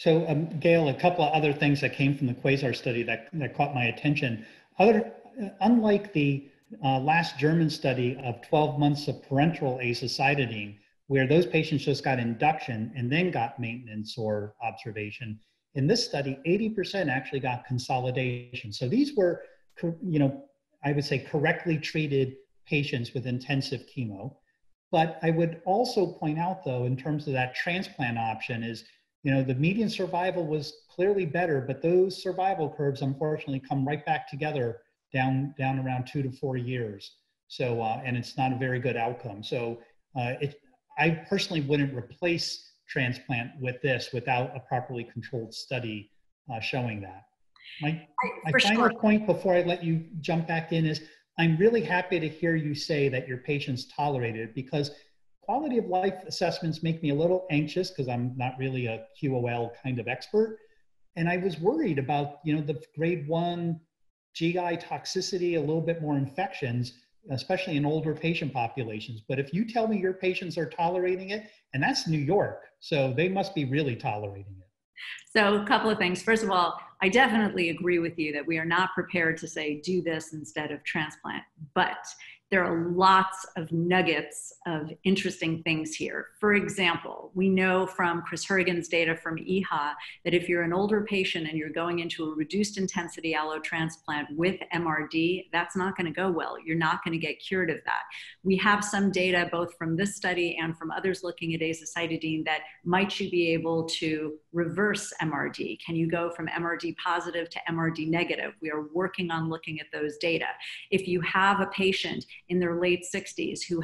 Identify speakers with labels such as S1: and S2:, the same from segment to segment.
S1: Gail, a couple of other things that came from the QUAZAR study that caught my attention. Unlike the last German study of 12 months of parenteral azacitidine, where those patients just got induction and then got maintenance or observation, in this study, 80% actually got consolidation. So these were, I would say correctly treated patients with intensive chemo. But I would also point out, though, in terms of that transplant option is, the median survival was clearly better, but those survival curves, unfortunately, come right back together down around 2 to 4 years. So, and it's not a very good outcome. So I personally wouldn't replace transplant with this without a properly controlled study showing that. My final point before I let you jump back in is I'm really happy to hear you say that your patients tolerated it, because quality of life assessments make me a little anxious because I'm not really a QOL kind of expert. And I was worried about, the grade 1 GI toxicity, a little bit more infections, especially in older patient populations. But if you tell me your patients are tolerating it, and that's New York, so they must be really tolerating it.
S2: So a couple of things. First of all, I definitely agree with you that we are not prepared to say, do this instead of transplant, but there are lots of nuggets of interesting things here. For example, we know from Chris Hurrigan's data from EHA that if you're an older patient and you're going into a reduced intensity allotransplant with MRD, that's not going to go well. You're not going to get cured of that. We have some data both from this study and from others looking at azacitidine that might you be able to reverse MRD? Can you go from MRD positive to MRD negative? We are working on looking at those data. If you have a patient in their late 60s who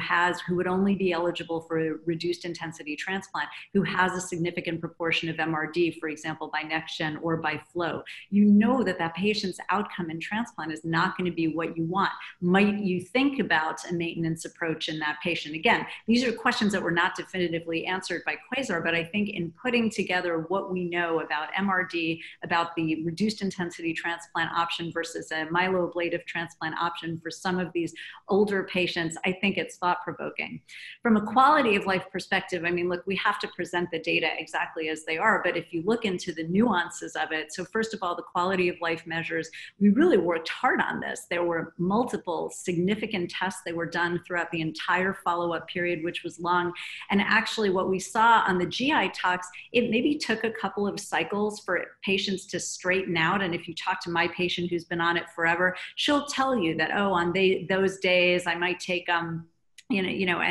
S2: would only be eligible for a reduced intensity transplant, who has a significant proportion of MRD, for example, by NextGen or by flow, you know that that patient's outcome in transplant is not going to be what you want. Might you think about a maintenance approach in that patient? Again, these are questions that were not definitively answered by QUAZAR, but I think in putting together what we know about MRD, about the reduced intensity transplant option versus a myeloablative transplant option for some of these older patients, I think it's thought-provoking. From a quality of life perspective, I mean, look, we have to present the data exactly as they are, but if you look into the nuances of it, so first of all, the quality of life measures, we really worked hard on this. There were multiple significant tests that were done throughout the entire follow-up period, which was long. And actually what we saw on the GI tox, it maybe took a couple of cycles for patients to straighten out. And if you talk to my patient who's been on it forever, she'll tell you that, oh, on those days, I might take an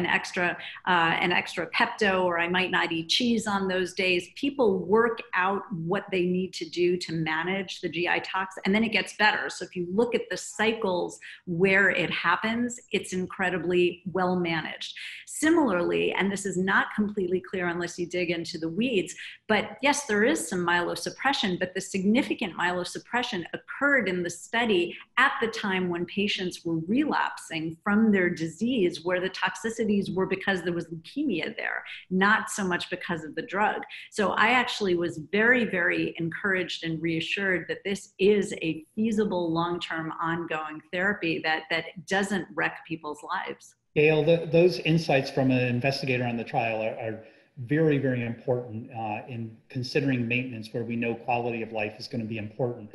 S2: extra Pepto, or I might not eat cheese on those days. People work out what they need to do to manage the GI tox, and then it gets better. So if you look at the cycles where it happens, it's incredibly well managed. Similarly, and this is not completely clear unless you dig into the weeds, but yes, there is some myelosuppression, but the significant myelosuppression occurred in the study at the time when patients were relapsing from their disease, where the toxicities were because there was leukemia there, not so much because of the drug. So I actually was very, very encouraged and reassured that this is a feasible long-term ongoing therapy that doesn't wreck people's lives.
S1: Gail, those insights from an investigator on the trial are very, very important in considering maintenance, where we know quality of life is going to be important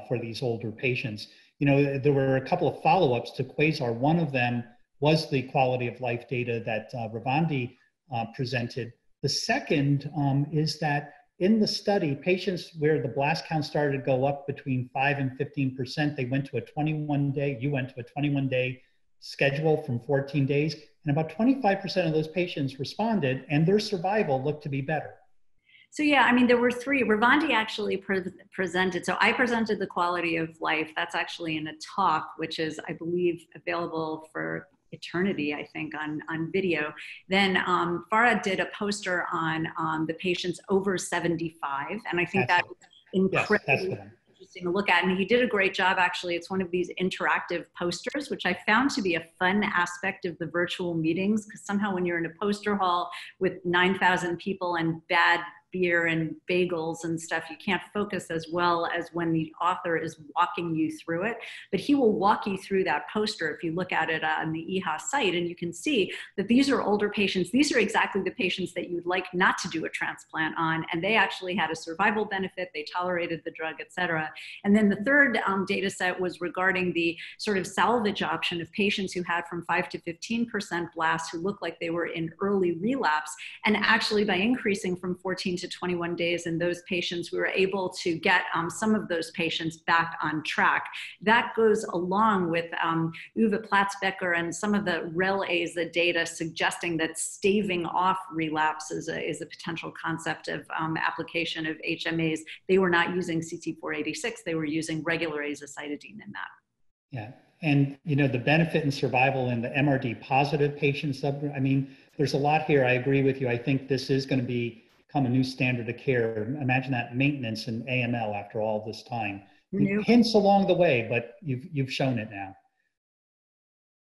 S1: for these older patients. There were a couple of follow-ups to QUAZAR. One of them was the quality of life data that Ravandi presented. The second is that in the study, patients where the blast count started to go up between 5 and 15%, they went to a 21-day, you went to a 21-day schedule from 14 days, and about 25% of those patients responded, and their survival looked to be better.
S2: So yeah, I mean, there were three. Ravandi actually presented. So I presented the quality of life. That's actually in a talk, which is, I believe, available for eternity, I think, on video. Then Farah did a poster on the patients over 75. And I think that was incredibly interesting to look at. And he did a great job, actually. It's one of these interactive posters, which I found to be a fun aspect of the virtual meetings, because somehow when you're in a poster hall with 9,000 people and bad beer and bagels and stuff, you can't focus as well as when the author is walking you through it. But he will walk you through that poster if you look at it on the EHA site, and you can see that these are older patients. These are exactly the patients that you'd like not to do a transplant on, and they actually had a survival benefit, they tolerated the drug, et cetera. And then the third data set was regarding the sort of salvage option of patients who had from 5 to 15% blasts who looked like they were in early relapse. And actually by increasing from 14 to 21 days in those patients, we were able to get some of those patients back on track. That goes along with Uwe Platzbecker and some of the REL-AZA data suggesting that staving off relapse is a potential concept of application of HMAs. They were not using CC-486, they were using regular azacitidine in that.
S1: Yeah, and you know, the benefit in survival in the MRD positive patient subgroup, I mean, there's a lot here. I agree with you. I think this is going to become a new standard of care. Imagine that maintenance in AML after all this time. Hints along the way, but you've shown it now.